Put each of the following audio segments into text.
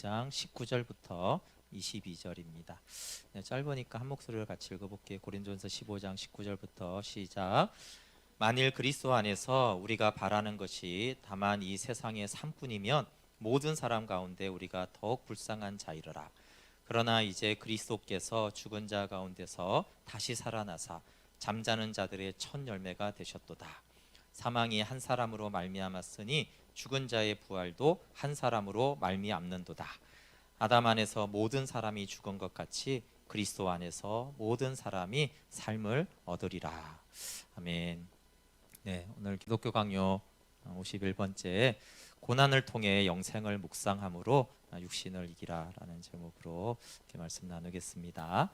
장 19절부터 22절입니다. 네, 짧으니까 한 목소리를 같이 읽어볼게요. 고린도전서 15장 19절부터 시작. 만일 그리스도 안에서 우리가 바라는 것이 다만 이 세상의 삶뿐이면 모든 사람 가운데 우리가 더욱 불쌍한 자이러라. 그러나 이제 그리스도께서 죽은 자 가운데서 다시 살아나사 잠자는 자들의 첫 열매가 되셨도다. 사망이 한 사람으로 말미암았으니 죽은 자의 부활도 한 사람으로 말미암는도다. 아담 안에서 모든 사람이 죽은 것 같이 그리스도 안에서 모든 사람이 삶을 얻으리라. 아멘. 네, 오늘 기독교 강요 51번째 고난을 통해 영생을 묵상함으로 육신을 이기라라는 제목으로 이렇게 말씀 나누겠습니다.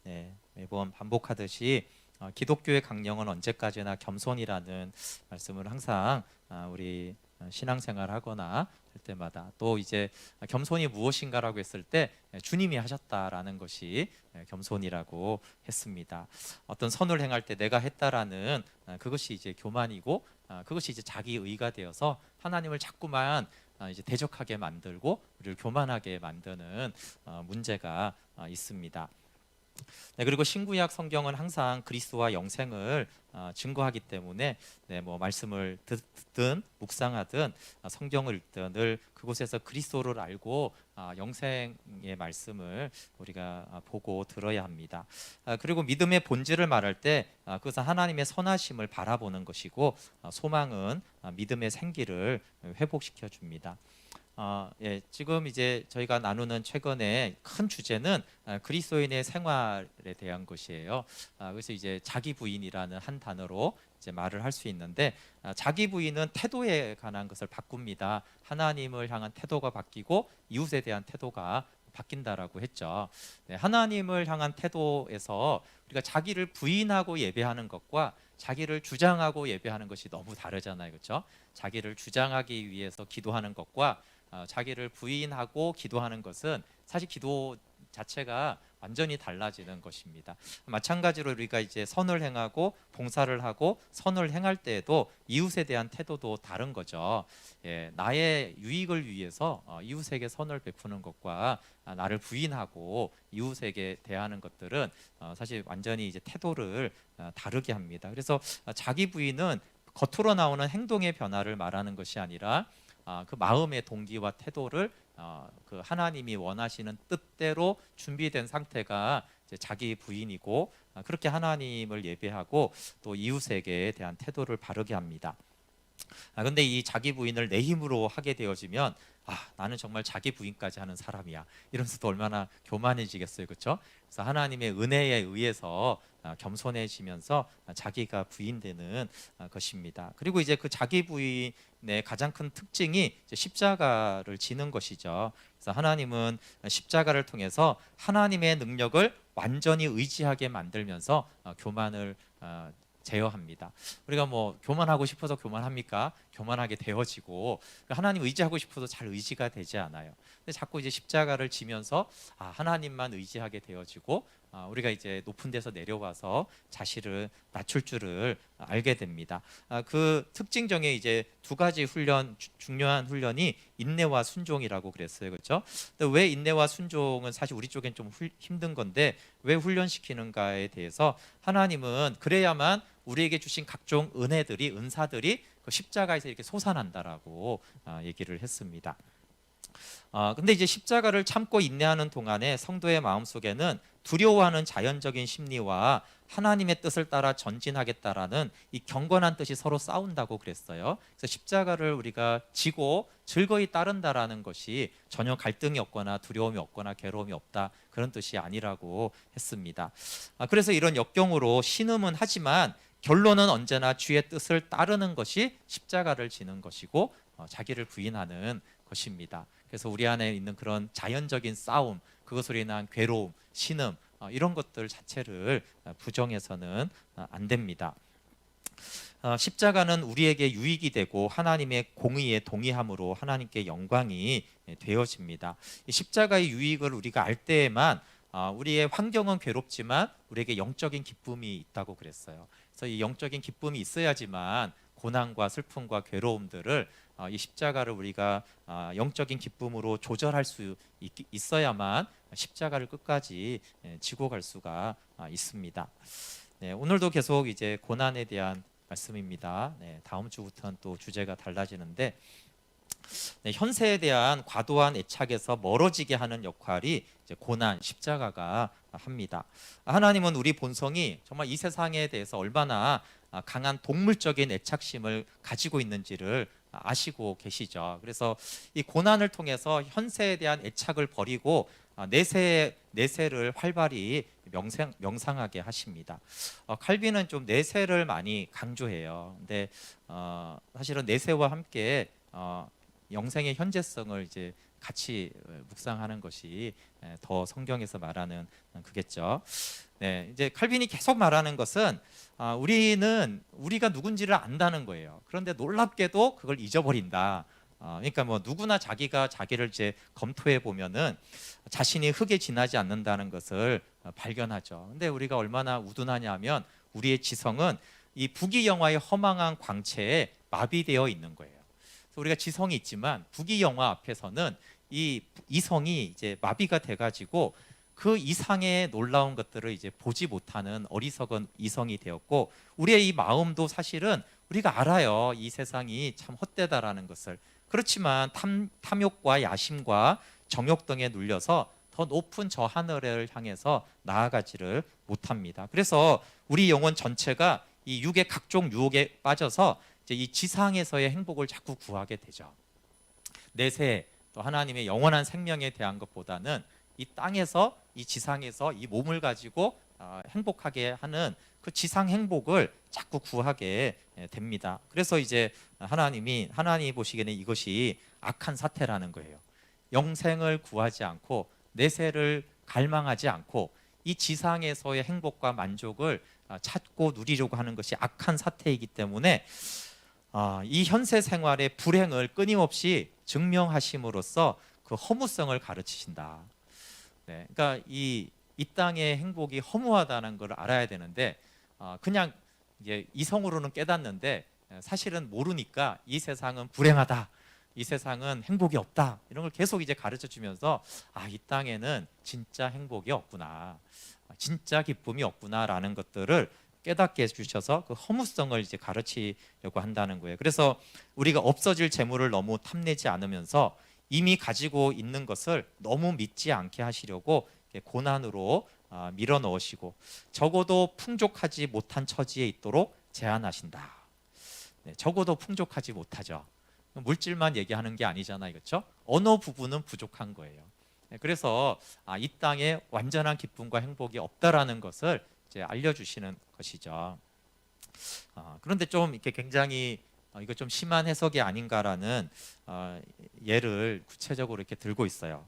네, 매번 반복하듯이 기독교의 강령은 언제까지나 겸손이라는 말씀을 항상 우리 신앙생활 하거나 할 때마다, 또 이제 겸손이 무엇인가라고 했을 때 주님이 하셨다라는 것이 겸손이라고 했습니다. 어떤 선을 행할 때 내가 했다라는 그것이 이제 교만이고, 그것이 이제 자기 의가 되어서 하나님을 자꾸만 이제 대적하게 만들고 우리를 교만하게 만드는 문제가 있습니다. 네, 그리고 신구약 성경은 항상 그리스도와 영생을 증거하기 때문에 뭐 말씀을 듣든 묵상하든 성경을 읽든 늘 그곳에서 그리스도를 알고 영생의 말씀을 우리가 보고 들어야 합니다. 그리고 믿음의 본질을 말할 때 그것은 하나님의 선하심을 바라보는 것이고, 소망은 믿음의 생기를 회복시켜 줍니다. 지금 이제 저희가 나누는 최근에 큰 주제는 그리스도인의 생활에 대한 것이에요. 그래서 이제 자기 부인이라는 한 단어로 이제 말을 할 수 있는데, 자기 부인은 태도에 관한 것을 바꿉니다. 하나님을 향한 태도가 바뀌고 이웃에 대한 태도가 바뀐다라고 했죠. 네, 하나님을 향한 태도에서 우리가 자기를 부인하고 예배하는 것과 자기를 주장하고 예배하는 것이 너무 다르잖아요, 그렇죠? 자기를 주장하기 위해서 기도하는 것과 자기를 부인하고 기도하는 것은 사실 기도 자체가 완전히 달라지는 것입니다. 마찬가지로 우리가 이제 선을 행하고 봉사를 하고 선을 행할 때에도 이웃에 대한 태도도 다른 거죠. 나의 유익을 위해서 이웃에게 선을 베푸는 것과 나를 부인하고 이웃에게 대하는 것들은 사실 완전히 이제 태도를 다르게 합니다. 그래서 자기 부인은 겉으로 나오는 행동의 변화를 말하는 것이 아니라 그 마음의 동기와 태도를 그 하나님이 원하시는 뜻대로 준비된 상태가 이제 자기 부인이고, 그렇게 하나님을 예배하고 또 이웃에게 대한 태도를 바르게 합니다. 근데 이 자기 부인을 내 힘으로 하게 되어지면 나는 정말 자기 부인까지 하는 사람이야 이러면서 또 얼마나 교만해지겠어요, 그렇죠? 그래서 하나님의 은혜에 의해서 겸손해지면서 자기가 부인되는 것입니다. 그리고 이제 그 자기 부인의 가장 큰 특징이 이제 십자가를 지는 것이죠. 그래서 하나님은 십자가를 통해서 하나님의 능력을 완전히 의지하게 만들면서 교만을 제어합니다. 우리가 뭐 교만하고 싶어서 교만합니까? 교만하게 되어지고, 하나님 의지하고 싶어도 잘 의지가 되지 않아요. 근데 자꾸 이제 십자가를 지면서 하나님만 의지하게 되어지고, 우리가 이제 높은 데서 내려와서 자신을 낮출 줄을 알게 됩니다. 그 특징 중에 이제 두 가지 훈련, 중요한 훈련이 인내와 순종이라고 그랬어요, 그렇죠? 근데 왜 인내와 순종은 사실 우리 쪽엔 좀 힘든 건데 왜 훈련시키는가에 대해서, 하나님은 그래야만 우리에게 주신 각종 은혜들이, 은사들이 그 십자가에서 이렇게 솟아난다라고 얘기를 했습니다. 근데 이제 십자가를 참고 인내하는 동안에 성도의 마음속에는 두려워하는 자연적인 심리와 하나님의 뜻을 따라 전진하겠다라는 이 경건한 뜻이 서로 싸운다고 그랬어요. 그래서 십자가를 우리가 지고 즐거이 따른다라는 것이 전혀 갈등이 없거나 두려움이 없거나 괴로움이 없다, 그런 뜻이 아니라고 했습니다. 그래서 이런 역경으로 신음은 하지만 결론은 언제나 주의 뜻을 따르는 것이 십자가를 지는 것이고 자기를 부인하는 것입니다. 그래서 우리 안에 있는 그런 자연적인 싸움, 그것으로 인한 괴로움, 신음, 이런 것들 자체를 부정해서는 안 됩니다. 십자가는 우리에게 유익이 되고 하나님의 공의에 동의함으로 하나님께 영광이 되어집니다. 이 십자가의 유익을 우리가 알 때에만 우리의 환경은 괴롭지만 우리에게 영적인 기쁨이 있다고 그랬어요. 그래서 이 영적인 기쁨이 있어야지만 고난과 슬픔과 괴로움들을 이 십자가를 우리가 영적인 기쁨으로 조절할 수 있어야만 십자가를 끝까지 지고 갈 수가 있습니다. 네, 오늘도 계속 이제 고난에 대한 말씀입니다. 네, 다음 주부터는 또 주제가 달라지는데, 네, 현세에 대한 과도한 애착에서 멀어지게 하는 역할이 이제 고난, 십자가가 합니다. 하나님은 우리 본성이 정말 이 세상에 대해서 얼마나 강한 동물적인 애착심을 가지고 있는지를 아시고 계시죠. 그래서 이 고난을 통해서 현세에 대한 애착을 버리고 내세를 활발히 명상하게 하십니다. 칼빈은 좀 내세를 많이 강조해요. 근데 사실은 내세와 함께 영생의 현재성을 이제 같이 묵상하는 것이 더 성경에서 말하는 그겠죠. 네, 이제 칼빈이 계속 말하는 것은 우리가 누군지를 안다는 거예요. 그런데 놀랍게도 그걸 잊어버린다. 그러니까 뭐 누구나 자기가 자기를 이제 검토해 보면은 자신이 흙에 지나지 않는다는 것을 발견하죠. 근데 우리가 얼마나 우둔하냐면 우리의 지성은 이 부귀영화의 허망한 광채에 마비되어 있는 거예요. 그래서 우리가 지성이 있지만 부귀영화 앞에서는 이 이성이 이제 마비가 돼가지고 그 이상의 놀라운 것들을 이제 보지 못하는 어리석은 이성이 되었고, 우리의 이 마음도 사실은 우리가 알아요. 이 세상이 참 헛되다라는 것을. 그렇지만 탐욕과 야심과 정욕 등에 눌려서 더 높은 저 하늘을 향해서 나아가지를 못합니다. 그래서 우리 영혼 전체가 이 육의 각종 유혹에 빠져서 이제 이 지상에서의 행복을 자꾸 구하게 되죠. 내세 또 하나님의 영원한 생명에 대한 것보다는 이 땅에서 이 지상에서 이 몸을 가지고 행복하게 하는 그 지상 행복을 자꾸 구하게 됩니다. 그래서 이제 하나님이 보시기에는 이것이 악한 사태라는 거예요. 영생을 구하지 않고 내세를 갈망하지 않고 이 지상에서의 행복과 만족을 찾고 누리려고 하는 것이 악한 사태이기 때문에 이 현세 생활의 불행을 끊임없이 증명하심으로써 그 허무성을 가르치신다. 네, 그러니까 이 땅의 행복이 허무하다는 걸 알아야 되는데 그냥 이제 이성으로는 깨닫는데 사실은 모르니까 이 세상은 불행하다, 이 세상은 행복이 없다, 이런 걸 계속 이제 가르쳐 주면서 이 땅에는 진짜 행복이 없구나, 진짜 기쁨이 없구나라는 것들을 깨닫게 해주셔서 그 허무성을 이제 가르치려고 한다는 거예요. 그래서 우리가 없어질 재물을 너무 탐내지 않으면서 이미 가지고 있는 것을 너무 믿지 않게 하시려고 고난으로 밀어 넣으시고 적어도 풍족하지 못한 처지에 있도록 제한하신다. 네, 적어도 풍족하지 못하죠. 물질만 얘기하는 게 아니잖아요, 그렇죠? 어느 부분은 부족한 거예요. 네, 그래서 이 땅에 완전한 기쁨과 행복이 없다라는 것을 이제 알려주시는 것이죠. 그런데 좀 이렇게 굉장히 이거 좀 심한 해석이 아닌가라는 예를 구체적으로 이렇게 들고 있어요.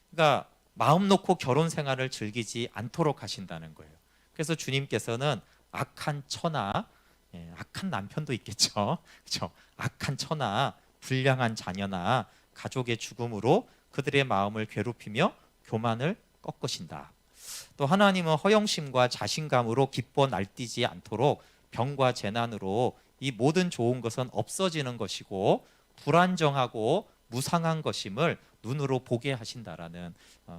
그러니까 마음 놓고 결혼 생활을 즐기지 않도록 하신다는 거예요. 그래서 주님께서는 악한 처나, 악한 남편도 있겠죠, 그렇죠? 악한 처나 불량한 자녀나 가족의 죽음으로 그들의 마음을 괴롭히며 교만을 꺾으신다. 또 하나님은 허영심과 자신감으로 기뻐 날뛰지 않도록 병과 재난으로 이 모든 좋은 것은 없어지는 것이고 불안정하고 무상한 것임을 눈으로 보게 하신다라는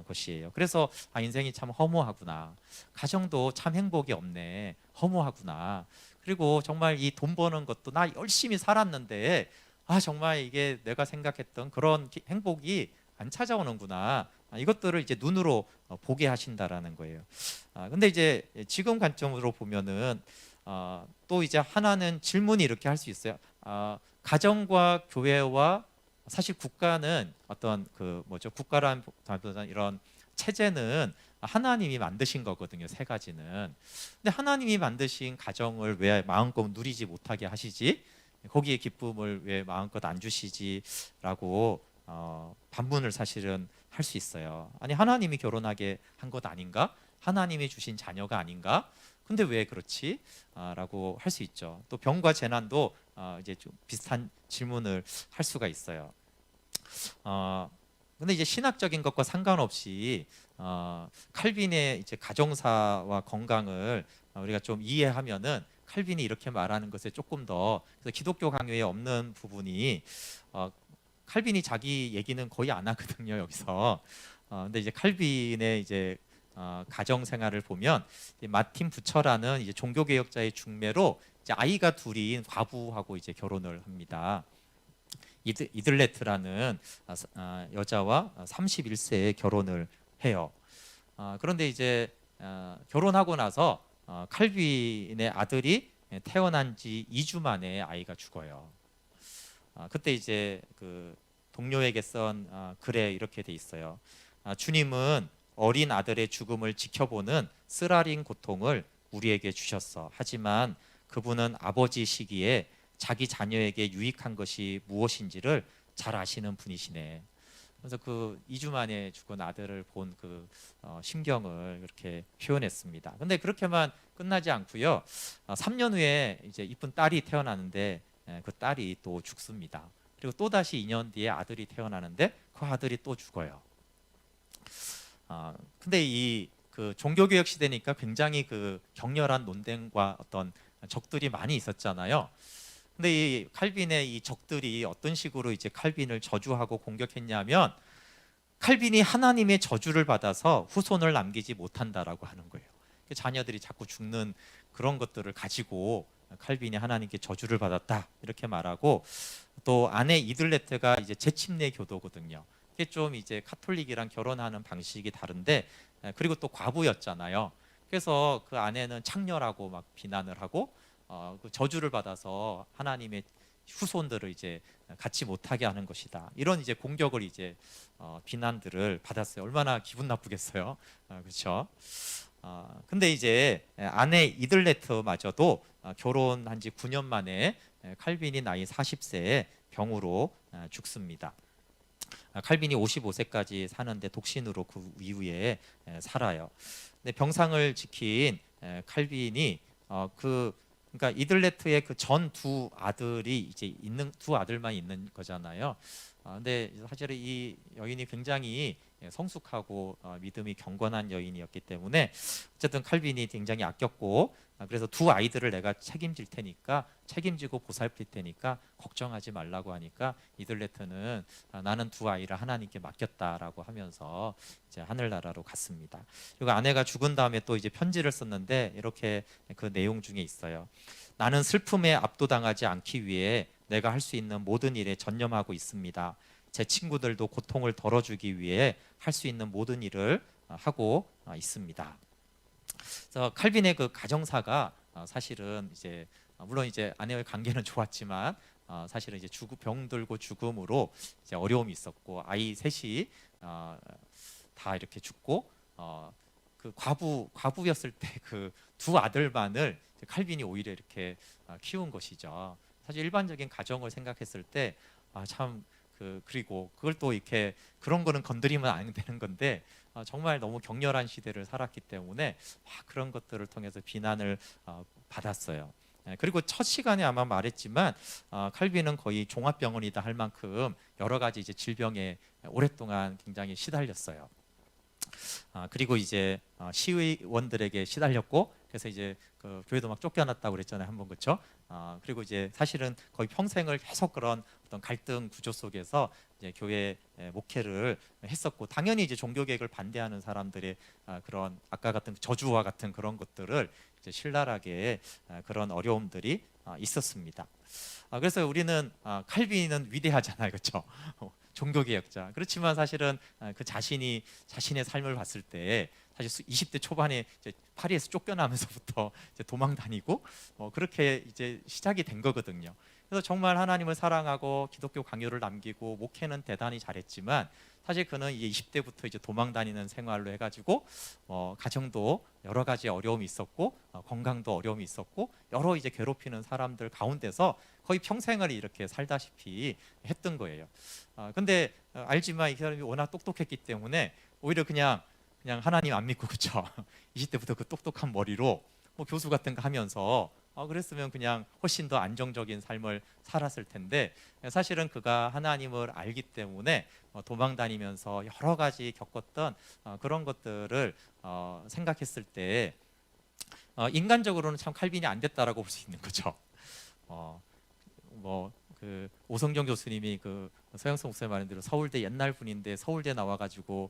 것이에요. 그래서 인생이 참 허무하구나, 가정도 참 행복이 없네, 허무하구나, 그리고 정말 이 돈 버는 것도 나 열심히 살았는데 정말 이게 내가 생각했던 그런 행복이 안 찾아오는구나, 이것들을 이제 눈으로 보게 하신다라는 거예요. 근데 이제 지금 관점으로 보면은 또 이제 하나는 질문이 이렇게 할 수 있어요. 가정과 교회와 사실 국가는 어떤 국가란 이런 체제는 하나님이 만드신 거거든요. 세 가지는. 근데 하나님이 만드신 가정을 왜 마음껏 누리지 못하게 하시지? 거기에 기쁨을 왜 마음껏 안 주시지라고 반문을 사실은 할 수 있어요. 아니, 하나님이 결혼하게 한 것 아닌가? 하나님이 주신 자녀가 아닌가? 근데 왜 그렇지? 라고 할 수 있죠. 또 병과 재난도 이제 좀 비슷한 질문을 할 수가 있어요. 근데 이제 신학적인 것과 상관없이 칼빈의 이제 가정사와 건강을 우리가 좀 이해하면은 칼빈이 이렇게 말하는 것에 조금 더, 그래서 기독교 강요에 없는 부분이 어, 칼빈이 자기 얘기는 거의 안 하거든요 여기서. 근데 이제 칼빈의 이제 가정 생활을 보면 마틴 부처라는 이제 종교개혁자의 중매로 이제 아이가 둘인 과부하고 이제 결혼을 합니다. 이들레트라는 여자와 31세에 결혼을 해요. 그런데 이제 결혼하고 나서 칼빈의 아들이 태어난 지 2주 만에 아이가 죽어요. 그때 이제 그 동료에게 쓴 글에 이렇게 돼 있어요. 주님은 어린 아들의 죽음을 지켜보는 쓰라린 고통을 우리에게 주셨어. 하지만 그분은 아버지 시기에 자기 자녀에게 유익한 것이 무엇인지를 잘 아시는 분이시네. 그래서 그 2주 만에 죽은 아들을 본 그 심경을 이렇게 표현했습니다. 근데 그렇게만 끝나지 않고요. 3년 후에 이제 이쁜 딸이 태어나는데 그 딸이 또 죽습니다. 그리고 또 다시 2년 뒤에 아들이 태어나는데 그 아들이 또 죽어요. 근데 이 그 종교개혁 시대니까 굉장히 그 격렬한 논쟁과 어떤 적들이 많이 있었잖아요. 근데 이 칼빈의 이 적들이 어떤 식으로 이제 칼빈을 저주하고 공격했냐면 칼빈이 하나님의 저주를 받아서 후손을 남기지 못한다라고 하는 거예요. 자녀들이 자꾸 죽는 그런 것들을 가지고 칼빈이 하나님께 저주를 받았다 이렇게 말하고, 또 아내 이들레트가 이제 재침례 교도거든요. 이게 좀 이제 카톨릭이랑 결혼하는 방식이 다른데, 그리고 또 과부였잖아요. 그래서 그 아내는 창녀라고 막 비난을 하고 그 저주를 받아서 하나님의 후손들을 이제 갖지 못하게 하는 것이다. 이런 이제 공격을 이제 비난들을 받았어요. 얼마나 기분 나쁘겠어요. 그렇죠? 근데 이제 아내 이들레트마저도 결혼한 지 9년 만에 칼빈이 나이 40세에 병으로 죽습니다. 칼빈이 55세까지 사는데 독신으로 그 이후에 살아요. 근데 병상을 지킨 칼빈이 그러니까 이들레트의 그 전 두 아들이 이제 있는 두 아들만 있는 거잖아요. 근데 사실 이 여인이 굉장히 성숙하고 믿음이 경건한 여인이었기 때문에 어쨌든 칼빈이 굉장히 아꼈고, 그래서 두 아이들을 내가 책임질 테니까, 책임지고 보살필 테니까 걱정하지 말라고 하니까 이들레트는 나는 두 아이를 하나님께 맡겼다라고 하면서 이제 하늘나라로 갔습니다. 그리고 아내가 죽은 다음에 또 이제 편지를 썼는데 이렇게 그 내용 중에 있어요. 나는 슬픔에 압도당하지 않기 위해 내가 할 수 있는 모든 일에 전념하고 있습니다. 제 친구들도 고통을 덜어주기 위해 할 수 있는 모든 일을 하고 있습니다. 그래서 칼빈의 그 가정사가 사실은 이제 물론 이제 아내와의 관계는 좋았지만 사실은 이제 병 들고 죽음으로 이제 어려움이 있었고, 아이 셋이 다 이렇게 죽고, 그 과부였을 때 그 두 아들만을 칼빈이 오히려 이렇게 키운 것이죠. 사실 일반적인 가정을 생각했을 때 참 그리고 그걸 또 이렇게 그런 거는 건드리면 안 되는 건데 정말 너무 격렬한 시대를 살았기 때문에 그런 것들을 통해서 비난을 받았어요. 그리고 첫 시간에 아마 말했지만 칼빈은 거의 종합병원이다 할 만큼 여러 가지 이제 질병에 오랫동안 굉장히 시달렸어요. 그리고 이제 시의원들에게 시달렸고, 그래서 이제 그 교회도 막 쫓겨났다고 그랬잖아요 한번, 그렇죠? 그리고 이제 사실은 거의 평생을 계속 그런 어떤 갈등 구조 속에서 이제 교회 목회를 했었고, 당연히 이제 종교개혁을 반대하는 사람들의 그런 아까 같은 저주와 같은 그런 것들을 이제 신랄하게 그런 어려움들이 있었습니다. 그래서 우리는 칼빈은 위대하잖아요, 그렇죠? 종교개혁자. 그렇지만 사실은 그 자신의 삶을 봤을 때 사실 20대 초반에 이제 파리에서 쫓겨나면서부터 이제 도망 다니고 그렇게 이제 시작이 된 거거든요. 그래서 정말 하나님을 사랑하고 기독교 강요를 남기고 목회는 대단히 잘했지만, 사실 그는 이제 20대부터 이제 도망 다니는 생활로 해가지고 가정도 여러 가지 어려움이 있었고, 건강도 어려움이 있었고, 여러 이제 괴롭히는 사람들 가운데서 거의 평생을 이렇게 살다시피 했던 거예요. 근데 알지만 이 사람이 워낙 똑똑했기 때문에 오히려 그냥 하나님 안 믿고, 그쵸? 20대부터 그 똑똑한 머리로 뭐 교수 같은 거 하면서 그랬으면 그냥 훨씬 더 안정적인 삶을 살았을 텐데, 사실은 그가 하나님을 알기 때문에 도망 다니면서 여러 가지 겪었던 그런 것들을 생각했을 때 인간적으로는 참 칼빈이 안 됐다라고 볼 수 있는 거죠. 뭐 그 오성경 교수님이 그 서영석 목사님 말한 대로 서울대 옛날 분인데 서울대 나와가지고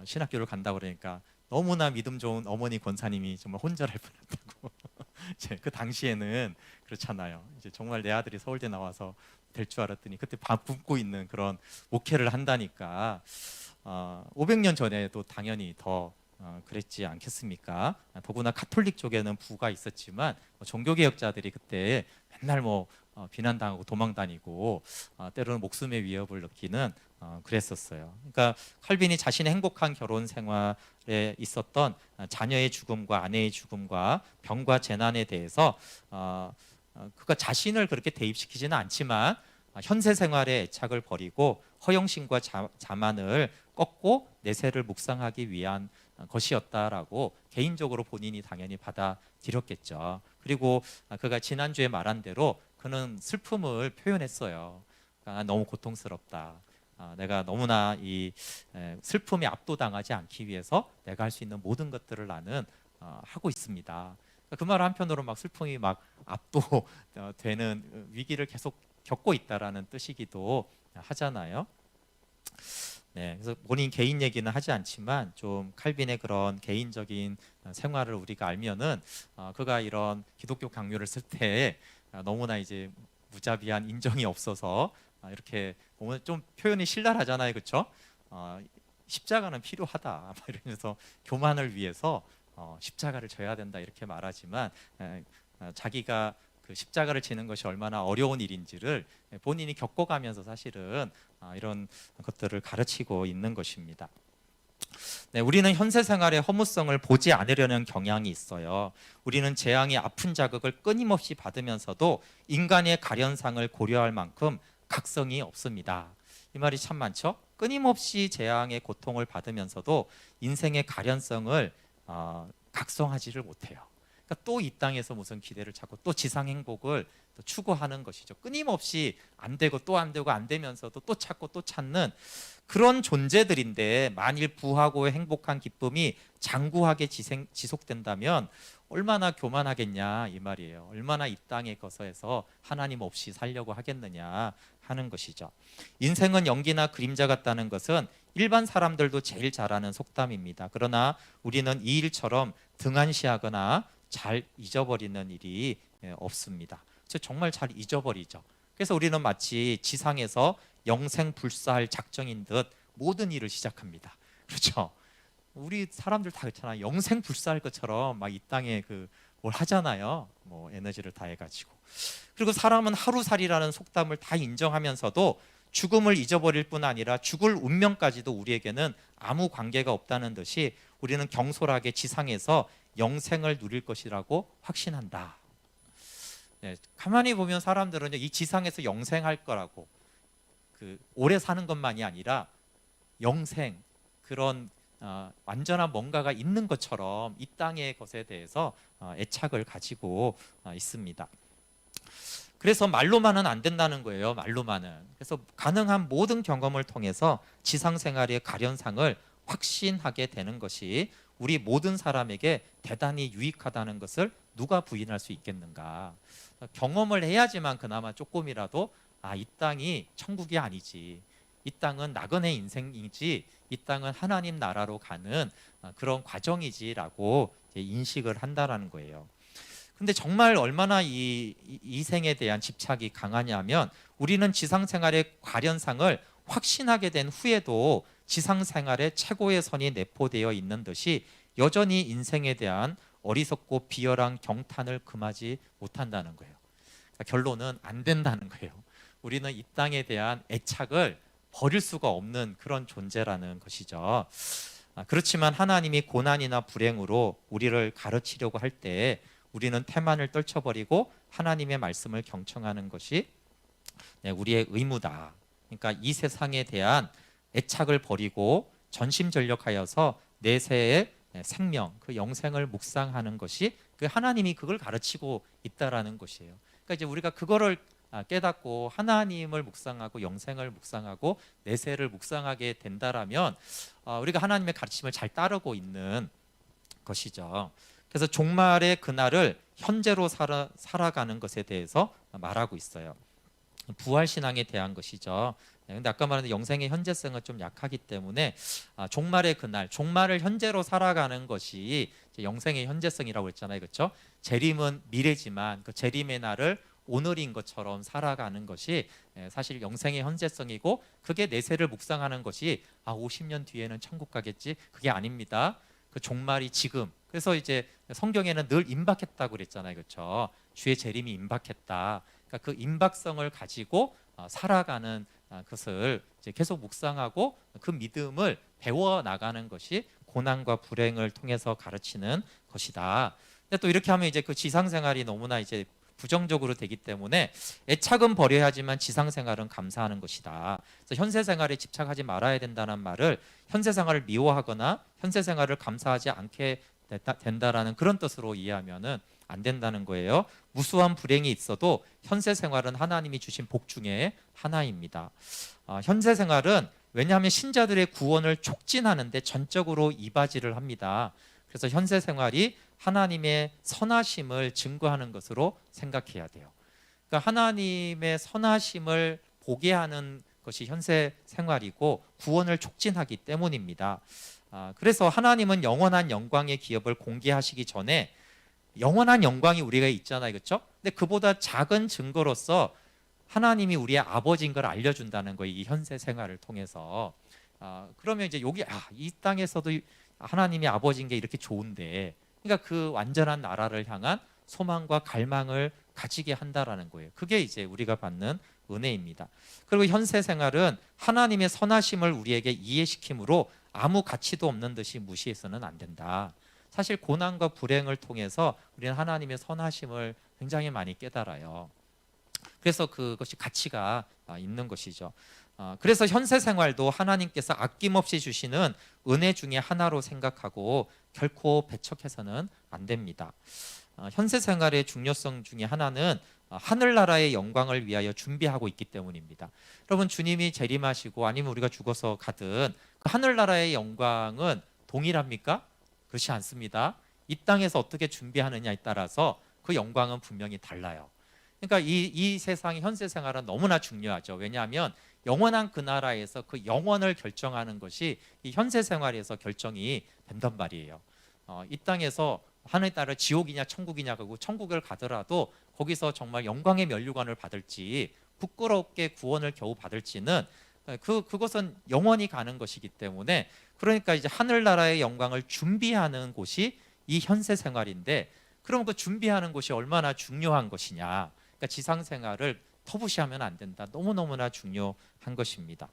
신학교를 간다 그러니까 너무나 믿음 좋은 어머니 권사님이 정말 혼절할 뻔했다고. 이제 그 당시에는 그렇잖아요. 이제 정말 내 아들이 서울대 나와서 될 줄 알았더니 그때 밥 굶고 있는 그런 목회를 한다니까 500년 전에도 당연히 더 그랬지 않겠습니까? 더구나 카톨릭 쪽에는 부가 있었지만 종교개혁자들이 그때 맨날 비난당하고 도망다니고 때로는 목숨의 위협을 느끼는 그랬었어요. 그러니까 칼빈이 자신의 행복한 결혼 생활에 있었던 자녀의 죽음과 아내의 죽음과 병과 재난에 대해서 그가 자신을 그렇게 대입시키지는 않지만 현세 생활의 애착을 버리고 허영심과 자만을 꺾고 내세를 묵상하기 위한 것이었다라고 개인적으로 본인이 당연히 받아들였겠죠. 그리고 그가 지난주에 말한 대로 그는 슬픔을 표현했어요. 그러니까 너무 고통스럽다. 내가 너무나 이 슬픔에 압도당하지 않기 위해서 내가 할 수 있는 모든 것들을 나는 하고 있습니다. 그 말 한편으로 막 슬픔이 막 압도되는 위기를 계속 겪고 있다라는 뜻이기도 하잖아요. 네, 그래서 본인 개인 얘기는 하지 않지만 좀 칼빈의 그런 개인적인 생활을 우리가 알면은 그가 이런 기독교 강요를 쓸 때 너무나 이제 무자비한 인정이 없어서 이렇게 보면 좀 표현이 신랄하잖아요, 그렇죠? 십자가는 필요하다 막 이러면서 교만을 위해서 십자가를 져야 된다 이렇게 말하지만 자기가 그 십자가를 지는 것이 얼마나 어려운 일인지를 본인이 겪어가면서 사실은 이런 것들을 가르치고 있는 것입니다. 네, 우리는 현세 생활의 허무성을 보지 않으려는 경향이 있어요. 우리는 재앙의 아픈 자극을 끊임없이 받으면서도 인간의 가련상을 고려할 만큼 각성이 없습니다. 이 말이 참 많죠? 끊임없이 재앙의 고통을 받으면서도 인생의 가련성을 각성하지를 못해요. 그러니까 또 이 땅에서 무슨 기대를 찾고 또 지상 행복을 또 추구하는 것이죠. 끊임없이 안 되고 또 안 되고 안 되면서도 또 찾고 또 찾는 그런 존재들인데 만일 부하고 행복한 기쁨이 장구하게 지속된다면 얼마나 교만하겠냐 이 말이에요. 얼마나 이 땅에 거서해서 하나님 없이 살려고 하겠느냐 하는 것이죠. 인생은 연기나 그림자 같다는 것은 일반 사람들도 제일 잘 아는 속담입니다. 그러나 우리는 이 일처럼 등한시하거나 잘 잊어버리는 일이 없습니다. 정말 잘 잊어버리죠. 그래서 우리는 마치 지상에서 영생불사할 작정인 듯 모든 일을 시작합니다. 그렇죠? 우리 사람들 다 그렇잖아요. 영생불사할 것처럼 막 이 땅에 뭘 하잖아요. 에너지를 다해가지고. 그리고 사람은 하루살이라는 속담을 다 인정하면서도 죽음을 잊어버릴 뿐 아니라 죽을 운명까지도 우리에게는 아무 관계가 없다는 듯이 우리는 경솔하게 지상에서 영생을 누릴 것이라고 확신한다. 네, 가만히 보면 사람들은 이 지상에서 영생할 거라고 오래 사는 것만이 아니라 영생 그런 완전한 뭔가가 있는 것처럼 이 땅의 것에 대해서 애착을 가지고 있습니다. 그래서 말로만은 안 된다는 거예요. 말로만은. 그래서 가능한 모든 경험을 통해서 지상생활의 가련상을 확신하게 되는 것이 우리 모든 사람에게 대단히 유익하다는 것을 누가 부인할 수 있겠는가. 경험을 해야지만 그나마 조금이라도 이 땅이 천국이 아니지, 이 땅은 나그네 인생이지, 이 땅은 하나님 나라로 가는 그런 과정이지라고 인식을 한다라는 거예요. 근데 정말 얼마나 이 생에 대한 집착이 강하냐면 우리는 지상생활의 과련상을 확신하게 된 후에도 지상생활의 최고의 선이 내포되어 있는 듯이 여전히 인생에 대한 어리석고 비열한 경탄을 금하지 못한다는 거예요. 그러니까 결론은 안 된다는 거예요. 우리는 이 땅에 대한 애착을 버릴 수가 없는 그런 존재라는 것이죠. 그렇지만 하나님이 고난이나 불행으로 우리를 가르치려고 할 때 우리는 태만을 떨쳐버리고 하나님의 말씀을 경청하는 것이 우리의 의무다. 그러니까 이 세상에 대한 애착을 버리고 전심전력하여서 내세의 생명, 그 영생을 묵상하는 것이 하나님이 그걸 가르치고 있다라는 것이에요. 그러니까 이제 우리가 그거를 깨닫고 하나님을 묵상하고 영생을 묵상하고 내세를 묵상하게 된다라면 우리가 하나님의 가르침을 잘 따르고 있는 것이죠. 그래서 종말의 그날을 현재로 살아가는 것에 대해서 말하고 있어요. 부활 신앙에 대한 것이죠. 근데 아까 말한 영생의 현재성은 좀 약하기 때문에 종말의 그날, 종말을 현재로 살아가는 것이 이제 영생의 현재성이라고 했잖아요, 그렇죠? 재림은 미래지만 그 재림의 날을 오늘인 것처럼 살아가는 것이 사실 영생의 현재성이고, 그게 내세를 묵상하는 것이 50년 뒤에는 천국 가겠지, 그게 아닙니다. 그 종말이 지금. 그래서 이제 성경에는 늘 임박했다고 그랬잖아요, 그렇죠? 주의 재림이 임박했다. 그러니까 그 임박성을 가지고 살아가는 것을 이제 계속 묵상하고 그 믿음을 배워 나가는 것이 고난과 불행을 통해서 가르치는 것이다. 근데 또 이렇게 하면 이제 그 지상생활이 너무나 이제 부정적으로 되기 때문에 애착은 버려야 하지만 지상생활은 감사하는 것이다. 그래서 현세생활에 집착하지 말아야 된다는 말을 현세생활을 미워하거나 현세생활을 감사하지 않게 된다라는 그런 뜻으로 이해하면은 안 된다는 거예요. 무수한 불행이 있어도 현세 생활은 하나님이 주신 복 중에 하나입니다. 현세 생활은 왜냐하면 신자들의 구원을 촉진하는데 전적으로 이바지를 합니다. 그래서 현세 생활이 하나님의 선하심을 증거하는 것으로 생각해야 돼요. 그러니까 하나님의 선하심을 보게 하는 것이 현세 생활이고 구원을 촉진하기 때문입니다. 그래서 하나님은 영원한 영광의 기업을 공개하시기 전에 영원한 영광이 우리가 있잖아요, 그렇죠? 근데 그보다 작은 증거로서 하나님이 우리의 아버지인 걸 알려준다는 거예요, 이 현세 생활을 통해서. 그러면 이제 여기 이 땅에서도 하나님이 아버지인 게 이렇게 좋은데, 그러니까 그 완전한 나라를 향한 소망과 갈망을 가지게 한다라는 거예요. 그게 이제 우리가 받는 은혜입니다. 그리고 현세 생활은 하나님의 선하심을 우리에게 이해시키므로 아무 가치도 없는 듯이 무시해서는 안 된다. 사실 고난과 불행을 통해서 우리는 하나님의 선하심을 굉장히 많이 깨달아요. 그래서 그것이 가치가 있는 것이죠. 그래서 현세 생활도 하나님께서 아낌없이 주시는 은혜 중에 하나로 생각하고 결코 배척해서는 안 됩니다. 현세 생활의 중요성 중에 하나는 하늘나라의 영광을 위하여 준비하고 있기 때문입니다. 여러분, 주님이 재림하시고 아니면 우리가 죽어서 가든 그 하늘나라의 영광은 동일합니까? 그렇지 않습니다. 이 땅에서 어떻게 준비하느냐에 따라서 그 영광은 분명히 달라요. 그러니까 이 세상의 현세 생활은 너무나 중요하죠. 왜냐하면 영원한 그 나라에서 그 영원을 결정하는 것이 이 현세 생활에서 결정이 된단 말이에요. 이 땅에서 하늘에 따라 지옥이냐 천국이냐, 그리고 천국을 가더라도 거기서 정말 영광의 면류관을 받을지 부끄럽게 구원을 겨우 받을지는 그것은 영원히 가는 것이기 때문에, 그러니까 이제 하늘나라의 영광을 준비하는 곳이 이 현세 생활인데, 그럼 그 준비하는 곳이 얼마나 중요한 것이냐. 그러니까 지상 생활을 터부시하면 안 된다. 너무너무나 중요한 것입니다.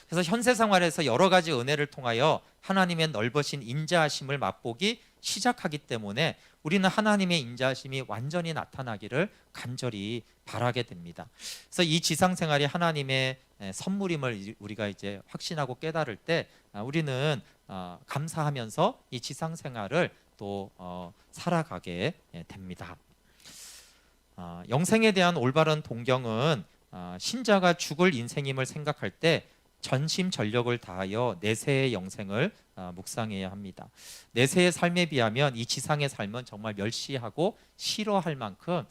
그래서 현세 생활에서 여러 가지 은혜를 통하여 하나님의 넓으신 인자하심을 맛보기 시작하기 때문에 우리는 하나님의 인자하심이 완전히 나타나기를 간절히 바라게 됩니다. 그래서 이 지상 생활이 하나님의 선물임을 우리가 이제 확신하고 깨달을 때 우리는 감사하면서 이 지상 생활을 또 살아가게 됩니다. 영생에 대한 올바른 동경은 신자가 죽을 인생임을 생각할 때 전심전력을 다하여 내세의 영생을 묵상해야 합니다. 내세의 삶에 비하면 이 지상의 삶은 정말 멸시하고 싫어할 만큼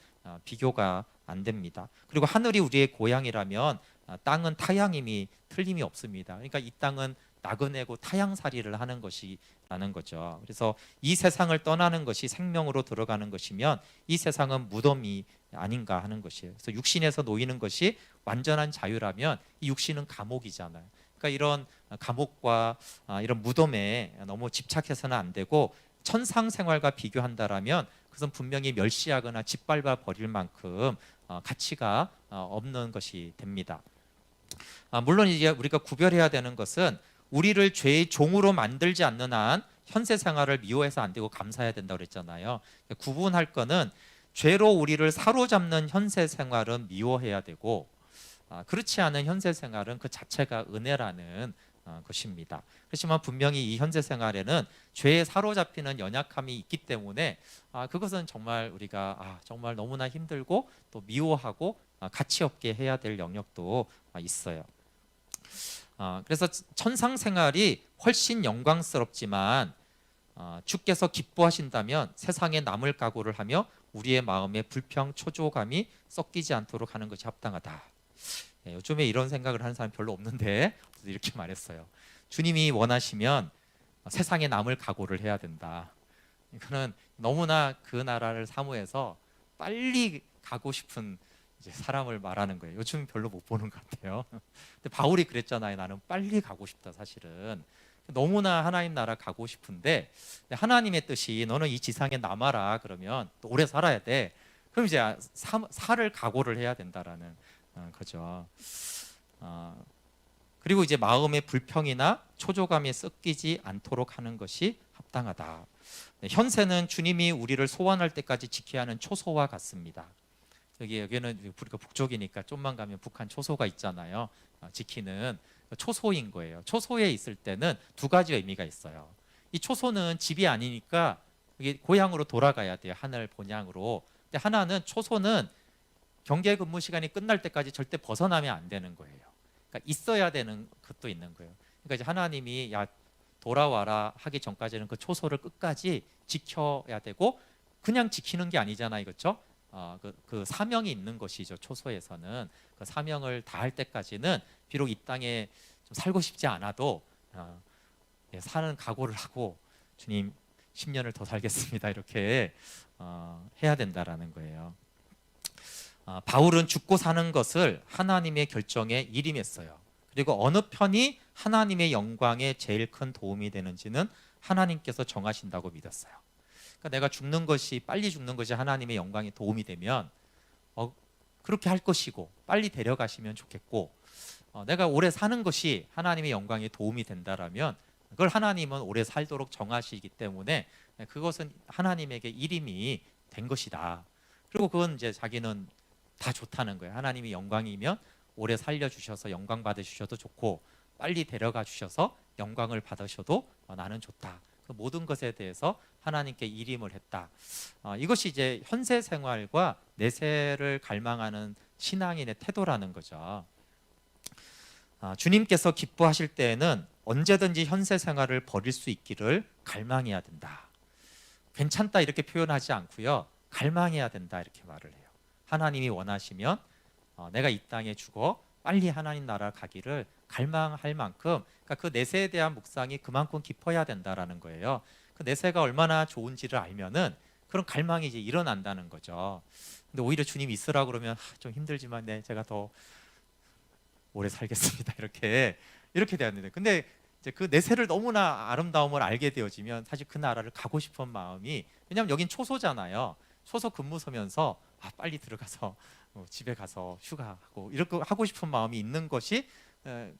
비교가 안 됩니다. 그리고 하늘이 우리의 고향이라면 땅은 타향임이 틀림이 없습니다. 그러니까 이 땅은 나그네고 타향살이를 하는 것이라는 거죠. 그래서 이 세상을 떠나는 것이 생명으로 들어가는 것이면 이 세상은 무덤이 아닌가 하는 것이에요. 그래서 육신에서 놓이는 것이 완전한 자유라면 이 육신은 감옥이잖아요. 그러니까 이런 감옥과 이런 무덤에 너무 집착해서는 안 되고, 천상 생활과 비교한다라면 그것은 분명히 멸시하거나 짓밟아 버릴 만큼 가치가 없는 것이 됩니다. 물론 이제 우리가 구별해야 되는 것은 우리를 죄의 종으로 만들지 않는 한 현세 생활을 미워해서 안 되고 감사해야 된다고 그랬잖아요. 구분할 거는 죄로 우리를 사로잡는 현세 생활은 미워해야 되고, 그렇지 않은 현세 생활은 그 자체가 은혜라는 것입니다. 그렇지만 분명히 이 현세 생활에는 죄에 사로잡히는 연약함이 있기 때문에 그것은 정말 우리가 정말 너무나 힘들고 또 미워하고 가치 없게 해야 될 영역도 있어요. 그래서 천상 생활이 훨씬 영광스럽지만 주께서 기뻐하신다면 세상에 남을 각오를 하며 우리의 마음에 불평, 초조감이 섞이지 않도록 하는 것이 합당하다. 요즘에 이런 생각을 하는 사람 별로 없는데 이렇게 말했어요. 주님이 원하시면 세상에 남을 각오를 해야 된다. 이거는 너무나 그 나라를 사모해서 빨리 가고 싶은 이제 사람을 말하는 거예요. 요즘 별로 못 보는 것 같아요. 근데 바울이 그랬잖아요. 나는 빨리 가고 싶다. 사실은 너무나 하나님 나라 가고 싶은데 하나님의 뜻이 너는 이 지상에 남아라. 그러면 또 오래 살아야 돼. 그럼 이제 살을 각오를 해야 된다라는 거죠. 그리고 이제 마음의 불평이나 초조감이 섞이지 않도록 하는 것이 합당하다. 현세는 주님이 우리를 소환할 때까지 지켜야 하는 초소와 같습니다. 여기는 우리가 북쪽이니까 좀만 가면 북한 초소가 있잖아요. 지키는 초소인 거예요. 초소에 있을 때는 두 가지 의미가 있어요. 이 초소는 집이 아니니까 이게 고향으로 돌아가야 돼요. 하늘 본향으로. 근데 하나는 초소는 경계 근무 시간이 끝날 때까지 절대 벗어나면 안 되는 거예요. 그러니까 있어야 되는 것도 있는 거예요. 그러니까 이제 하나님이 야 돌아와라 하기 전까지는 그 초소를 끝까지 지켜야 되고 그냥 지키는 게 아니잖아요, 그렇죠? 그 사명이 있는 것이죠. 초소에서는 그 사명을 다할 때까지는 비록 이 땅에 좀 살고 싶지 않아도 사는 각오를 하고 주님 10년을 더 살겠습니다 이렇게 해야 된다라는 거예요. 바울은 죽고 사는 것을 하나님의 결정에 일임했어요. 그리고 어느 편이 하나님의 영광에 제일 큰 도움이 되는지는 하나님께서 정하신다고 믿었어요. 그러니까 내가 죽는 것이 빨리 죽는 것이 하나님의 영광에 도움이 되면 그렇게 할 것이고 빨리 데려가시면 좋겠고 내가 오래 사는 것이 하나님의 영광에 도움이 된다라면 그걸 하나님은 오래 살도록 정하시기 때문에 그것은 하나님에게 일임이 된 것이다. 그리고 그건 이제 자기는 다 좋다는 거예요. 하나님이 영광이면 오래 살려주셔서 영광 받으셔도 좋고 빨리 데려가 주셔서 영광을 받으셔도 나는 좋다. 그 모든 것에 대해서 하나님께 일임을 했다. 이것이 이제 현세 생활과 내세를 갈망하는 신앙인의 태도라는 거죠. 주님께서 기뻐하실 때에는 언제든지 현세 생활을 버릴 수 있기를 갈망해야 된다. 괜찮다 이렇게 표현하지 않고요. 갈망해야 된다 이렇게 말을 해요. 하나님이 원하시면 내가 이 땅에 죽어 빨리 하나님 나라 가기를 갈망할 만큼 그러니까 그 내세에 대한 묵상이 그만큼 깊어야 된다라는 거예요. 그 내세가 얼마나 좋은지를 알면은 그런 갈망이 이제 일어난다는 거죠. 근데 오히려 주님이 있으라 그러면 좀 힘들지만 제가 더 오래 살겠습니다. 이렇게 되었는데 근데 이제 그 내세를 너무나 아름다움을 알게 되어지면 사실 그 나라를 가고 싶은 마음이 왜냐하면 여긴 초소잖아요. 초소 근무 서면서 빨리 들어가서 집에 가서 휴가하고 이렇게 하고 싶은 마음이 있는 것이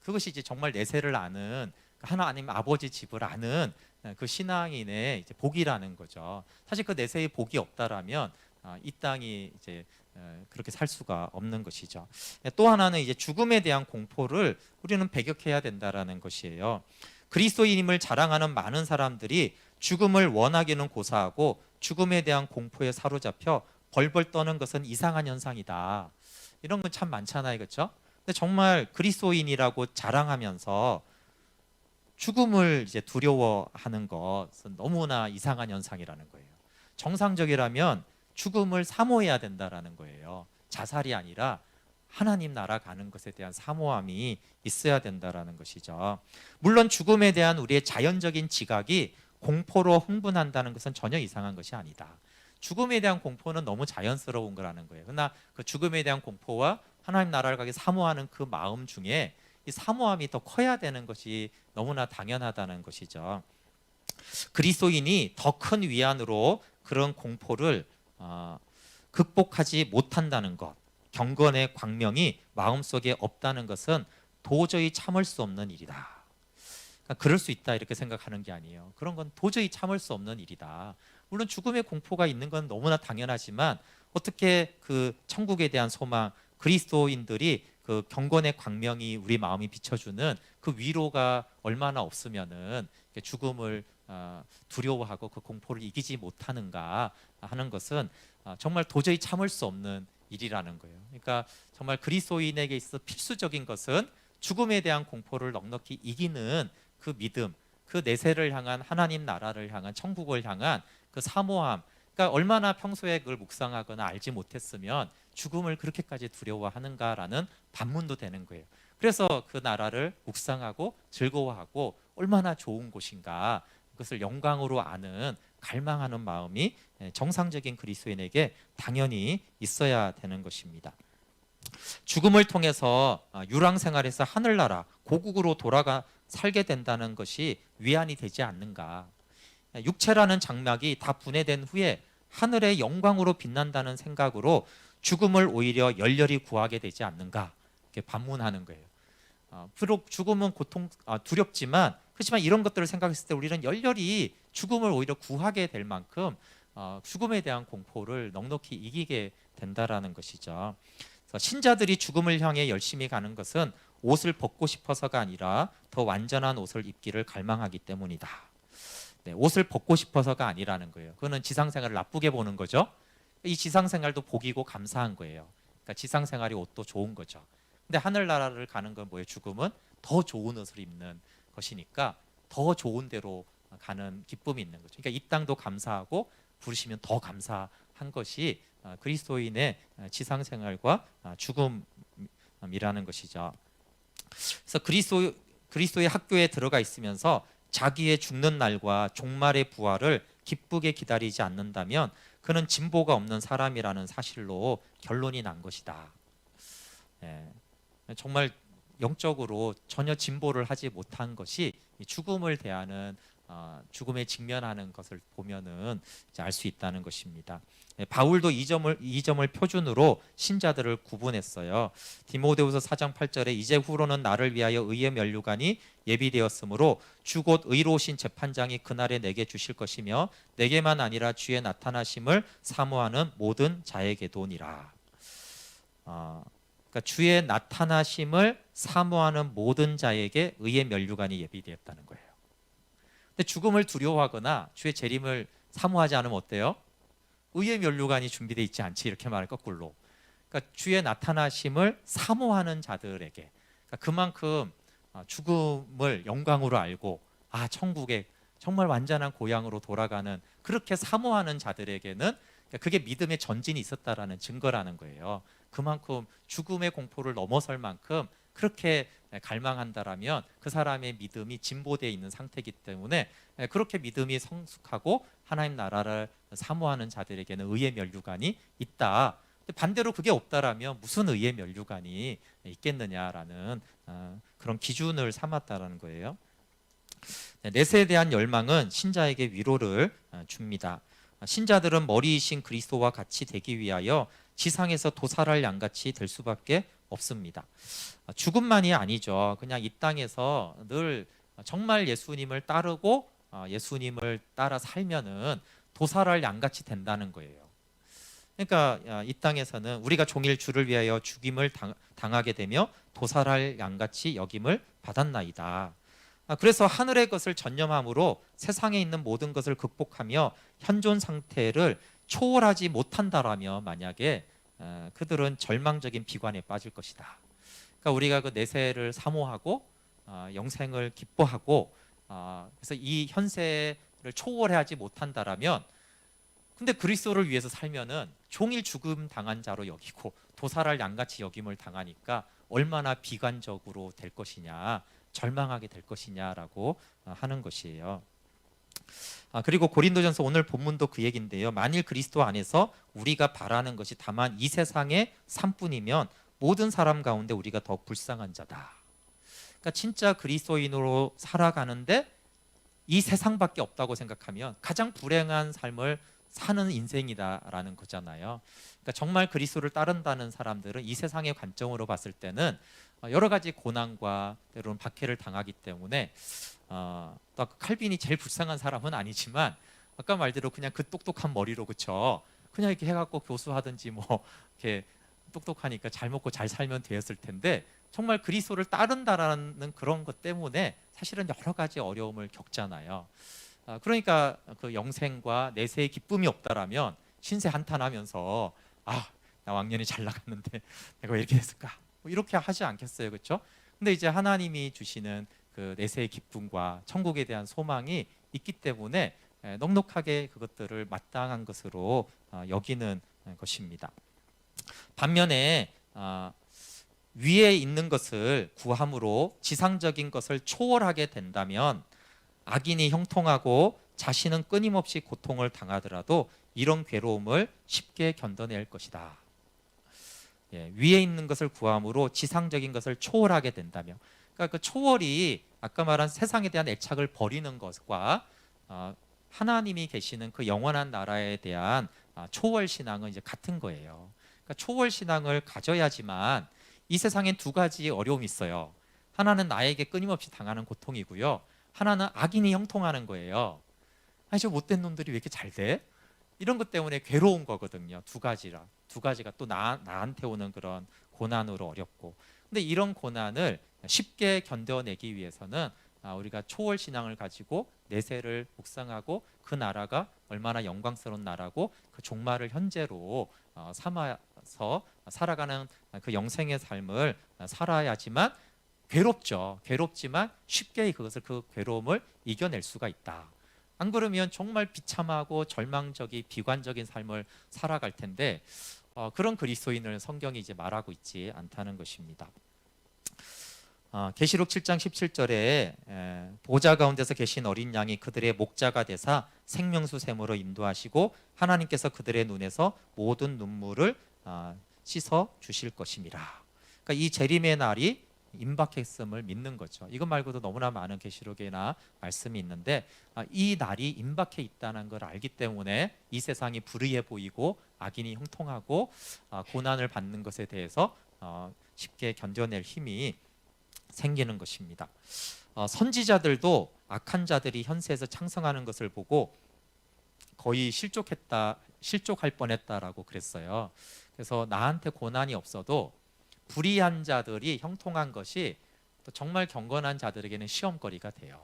그것이 이제 정말 내세를 아는 하나님 아버지 집을 아는 그 신앙인의 이제 복이라는 거죠. 사실 그 내세의 복이 없다라면 이 땅이 이제 그렇게 살 수가 없는 것이죠. 또 하나는 이제 죽음에 대한 공포를 우리는 배격해야 된다라는 것이에요. 그리스도인임을 자랑하는 많은 사람들이 죽음을 원하기는 고사하고 죽음에 대한 공포에 사로잡혀 벌벌 떠는 것은 이상한 현상이다. 이런 건 참 많잖아요, 그렇죠? 근데 정말 그리스도인이라고 자랑하면서 죽음을 이제 두려워하는 것은 너무나 이상한 현상이라는 거예요. 정상적이라면 죽음을 사모해야 된다라는 거예요. 자살이 아니라 하나님 나라 가는 것에 대한 사모함이 있어야 된다라는 것이죠. 물론 죽음에 대한 우리의 자연적인 지각이 공포로 흥분한다는 것은 전혀 이상한 것이 아니다. 죽음에 대한 공포는 너무 자연스러운 거라는 거예요. 그러나 그 죽음에 대한 공포와 하나님 나라를 가기 사모하는 그 마음 중에 이 사모함이 더 커야 되는 것이 너무나 당연하다는 것이죠. 그리스도인이 더 큰 위안으로 그런 공포를 극복하지 못한다는 것, 경건의 광명이 마음속에 없다는 것은 도저히 참을 수 없는 일이다. 그러니까 그럴 수 있다 이렇게 생각하는 게 아니에요. 그런 건 도저히 참을 수 없는 일이다. 물론 죽음의 공포가 있는 건 너무나 당연하지만 어떻게 그 천국에 대한 소망, 그리스도인들이 그 경건의 광명이 우리 마음이 비춰주는 그 위로가 얼마나 없으면은 죽음을 두려워하고 그 공포를 이기지 못하는가 하는 것은 정말 도저히 참을 수 없는 일이라는 거예요. 그러니까 정말 그리스도인에게 있어 필수적인 것은 죽음에 대한 공포를 넉넉히 이기는 그 믿음, 그 내세를 향한 하나님 나라를 향한 천국을 향한 그 사모함, 그러니까 얼마나 평소에 그걸 묵상하거나 알지 못했으면 죽음을 그렇게까지 두려워하는가라는 반문도 되는 거예요. 그래서 그 나라를 묵상하고 즐거워하고 얼마나 좋은 곳인가, 그것을 영광으로 아는 갈망하는 마음이 정상적인 그리스도인에게 당연히 있어야 되는 것입니다. 죽음을 통해서 유랑 생활에서 하늘나라 고국으로 돌아가 살게 된다는 것이 위안이 되지 않는가. 육체라는 장막이 다 분해된 후에 하늘의 영광으로 빛난다는 생각으로 죽음을 오히려 열렬히 구하게 되지 않는가, 이렇게 반문하는 거예요. 비록 죽음은 두렵지만, 그렇지만 이런 것들을 생각했을 때 우리는 열렬히 죽음을 오히려 구하게 될 만큼 죽음에 대한 공포를 넉넉히 이기게 된다라는 것이죠. 그래서 신자들이 죽음을 향해 열심히 가는 것은 옷을 벗고 싶어서가 아니라 더 완전한 옷을 입기를 갈망하기 때문이다. 네, 옷을 벗고 싶어서가 아니라는 거예요. 그거는 지상생활을 나쁘게 보는 거죠. 이 지상생활도 복이고 감사한 거예요. 그러니까 지상생활이 옷도 좋은 거죠. 근데 하늘나라를 가는 건 뭐예요? 죽음은 더 좋은 옷을 입는 것이니까 더 좋은 데로 가는 기쁨이 있는 거죠. 그러니까 이 땅도 감사하고 부르시면 더 감사한 것이 그리스도인의 지상생활과 죽음이라는 것이죠. 그래서 그리스도의 학교에 들어가 있으면서 자기의 죽는 날과 종말의 부활을 기쁘게 기다리지 않는다면 그는 진보가 없는 사람이라는 사실로 결론이 난 것이다. 예, 정말 영적으로 전혀 진보를 하지 못한 것이 죽음을 대하는, 죽음에 직면하는 것을 보면은 알 수 있다는 것입니다. 바울도 이 점을 표준으로 신자들을 구분했어요. 디모데후서 4장 8절에 이제 후로는 나를 위하여 의의 면류관이 예비되었으므로 주 곧 의로우신 재판장이 그날에 내게 주실 것이며 내게만 아니라 주의 나타나심을 사모하는 모든 자에게도니라. 그러니까 주의 나타나심을 사모하는 모든 자에게 의의 면류관이 예비되었다는 거예요. 근데 죽음을 두려워하거나 주의 재림을 사모하지 않으면 어때요? 의의 면류관이 준비되어 있지 않지, 이렇게 말할 거꾸로. 그러니까 주의 나타나심을 사모하는 자들에게, 그러니까 그만큼 죽음을 영광으로 알고 천국에 정말 완전한 고향으로 돌아가는, 그렇게 사모하는 자들에게는, 그러니까 그게 믿음의 전진이 있었다라는 증거라는 거예요. 그만큼 죽음의 공포를 넘어설 만큼 그렇게 갈망한다라면 그 사람의 믿음이 진보되어 있는 상태이기 때문에, 그렇게 믿음이 성숙하고 하나님 나라를 사모하는 자들에게는 의의 면류관이 있다. 반대로 그게 없다라면 무슨 의의 면류관이 있겠느냐라는 그런 기준을 삼았다라는 거예요. 내세에 대한 열망은 신자에게 위로를 줍니다. 신자들은 머리이신 그리스도와 같이 되기 위하여 지상에서 도살할 양같이 될 수밖에 없습니다. 죽음만이 아니죠. 그냥 이 땅에서 늘 정말 예수님을 따르고 예수님을 따라 살면은 도살할 양같이 된다는 거예요. 그러니까 이 땅에서는 우리가 종일 주를 위하여 죽임을 당하게 되며 도살할 양같이 여김을 받았나이다. 그래서 하늘의 것을 전념함으로 세상에 있는 모든 것을 극복하며 현존 상태를 초월하지 못한다라면 만약에 그들은 절망적인 비관에 빠질 것이다. 그러니까 우리가 그 내세를 사모하고 영생을 기뻐하고 그래서 이 현세를 초월하지 못한다라면, 근데 그리스도를 위해서 살면은 종일 죽음 당한 자로 여기고 도살할 양같이 여김을 당하니까 얼마나 비관적으로 될 것이냐, 절망하게 될 것이냐라고 하는 것이에요. 그리고 고린도전서 오늘 본문도 그 얘기인데요. 만일 그리스도 안에서 우리가 바라는 것이 다만 이 세상의 삶뿐이면 모든 사람 가운데 우리가 더 불쌍한 자다. 그러니까 진짜 그리스도인으로 살아가는데 이 세상밖에 없다고 생각하면 가장 불행한 삶을 사는 인생이다라는 거잖아요. 그러니까 정말 그리스도를 따른다는 사람들은 이 세상의 관점으로 봤을 때는 여러 가지 고난과 때로는 박해를 당하기 때문에 또 칼빈이 제일 불쌍한 사람은 아니지만 아까 말대로 그냥 그 똑똑한 머리로, 그쵸? 그냥 이렇게 해갖고 교수하든지 뭐 이렇게 똑똑하니까 잘 먹고 잘 살면 되었을 텐데, 정말 그리스도를 따른다라는 그런 것 때문에 사실은 여러 가지 어려움을 겪잖아요. 그러니까 그 영생과 내세의 기쁨이 없다라면 신세 한탄하면서 나 왕년에 잘 나갔는데 내가 왜 이렇게 됐을까? 뭐 이렇게 하지 않겠어요, 그렇죠? 근데 이제 하나님이 주시는 그 내세의 기쁨과 천국에 대한 소망이 있기 때문에 넉넉하게 그것들을 마땅한 것으로 여기는 것입니다. 반면에 위에 있는 것을 구함으로 지상적인 것을 초월하게 된다면 악인이 형통하고 자신은 끊임없이 고통을 당하더라도 이런 괴로움을 쉽게 견뎌낼 것이다. 위에 있는 것을 구함으로 지상적인 것을 초월하게 된다면, 그러니까 그 초월이 아까 말한 세상에 대한 애착을 버리는 것과 하나님이 계시는 그 영원한 나라에 대한 초월 신앙은 이제 같은 거예요. 그러니까 초월 신앙을 가져야지만 이 세상엔 두 가지 어려움이 있어요. 하나는 나에게 끊임없이 당하는 고통이고요. 하나는 악인이 형통하는 거예요. 아니 저 못된 놈들이 왜 이렇게 잘 돼? 이런 것 때문에 괴로운 거거든요. 두 가지가 또 나한테 오는 그런 고난으로 어렵고. 근데 이런 고난을 쉽게 견뎌내기 위해서는 우리가 초월 신앙을 가지고 내세를 묵상하고 그 나라가 얼마나 영광스러운 나라고 그 종말을 현재로 삼아서 살아가는 그 영생의 삶을 살아야지만 괴롭죠. 괴롭지만 쉽게 그 괴로움을 이겨낼 수가 있다. 안 그러면 정말 비참하고 절망적인 비관적인 삶을 살아갈 텐데 그런 그리스도인을 성경이 이제 말하고 있지 않다는 것입니다. 계시록 7장 17절에 보좌 가운데서 계신 어린 양이 그들의 목자가 되사 생명수 샘으로 인도하시고 하나님께서 그들의 눈에서 모든 눈물을 씻어 주실 것입니다. 그러니까 이 재림의 날이 임박했음을 믿는 거죠. 이것 말고도 너무나 많은 계시록이나 말씀이 있는데 이 날이 임박해 있다는 걸 알기 때문에 이 세상이 불의해 보이고 악인이 형통하고 고난을 받는 것에 대해서 쉽게 견뎌낼 힘이 생기는 것입니다. 선지자들도 악한 자들이 현세에서 창성하는 것을 보고 거의 실족할 뻔했다라고 그랬어요. 그래서 나한테 고난이 없어도 불의한 자들이 형통한 것이 또 정말 경건한 자들에게는 시험거리가 돼요.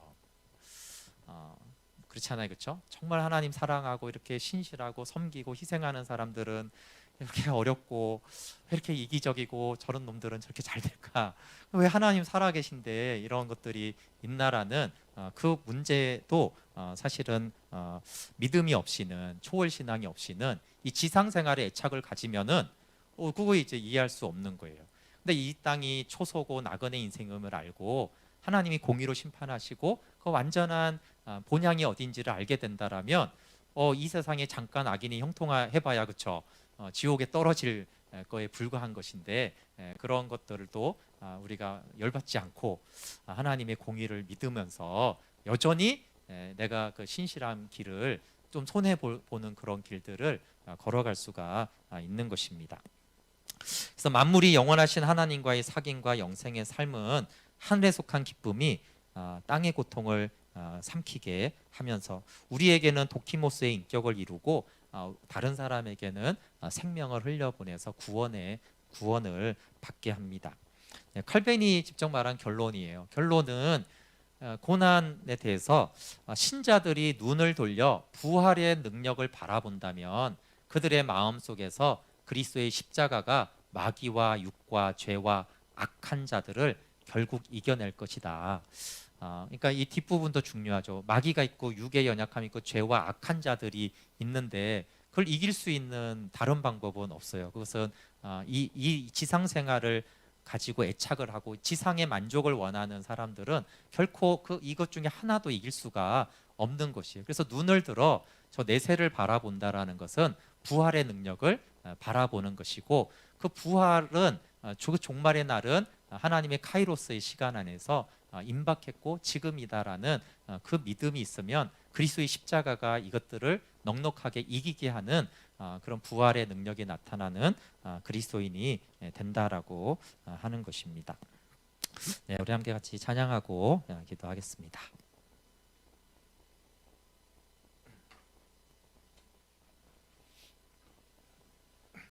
그렇잖아요, 그렇죠? 정말 하나님 사랑하고 이렇게 신실하고 섬기고 희생하는 사람들은 이렇게 어렵고 이렇게 이기적이고 저런 놈들은 저렇게 잘 될까? 왜 하나님 살아계신데 이런 것들이 있나라는 그 문제도 사실은 믿음이 없이는 초월 신앙이 없이는 이 지상 생활에 애착을 가지면은 그거 이제 이해할 수 없는 거예요. 근데 이 땅이 초소고 나그네 인생임을 알고 하나님이 공의로 심판하시고 그 완전한 본향이 어딘지를 알게 된다라면 이 세상에 잠깐 악인이 형통해봐야 그쵸? 지옥에 떨어질 거에 불과한 것인데 그런 것들도 우리가 열받지 않고 하나님의 공의를 믿으면서 여전히 내가 그 신실한 길을 좀 손해 보는 그런 길들을 걸어갈 수가 있는 것입니다. 그래서 만물이 영원하신 하나님과의 사귐과 영생의 삶은 하늘에 속한 기쁨이 땅의 고통을 삼키게 하면서 우리에게는 도키모스의 인격을 이루고 다른 사람에게는 생명을 흘려보내서 구원을 받게 합니다. 칼벤이 직접 말한 결론이에요. 결론은 고난에 대해서 신자들이 눈을 돌려 부활의 능력을 바라본다면 그들의 마음 속에서 그리스도의 십자가가 마귀와 육과 죄와 악한 자들을 결국 이겨낼 것이다. 그러니까 이 뒷부분도 중요하죠. 마귀가 있고 육의 연약함이 있고 죄와 악한 자들이 있는데 그걸 이길 수 있는 다른 방법은 없어요. 그것은 이 지상 생활을 가지고 애착을 하고 지상의 만족을 원하는 사람들은 결코 이것 중에 하나도 이길 수가 없는 것이에요. 그래서 눈을 들어 저 내세를 바라본다라는 것은 부활의 능력을 바라보는 것이고 그 부활은 종말의 날은 하나님의 카이로스의 시간 안에서 임박했고 지금이다라는 그 믿음이 있으면 그리스도의 십자가가 이것들을 넉넉하게 이기게 하는 그런 부활의 능력이 나타나는 그리스도인이 된다라고 하는 것입니다. 네, 우리 함께 같이 찬양하고 기도하겠습니다.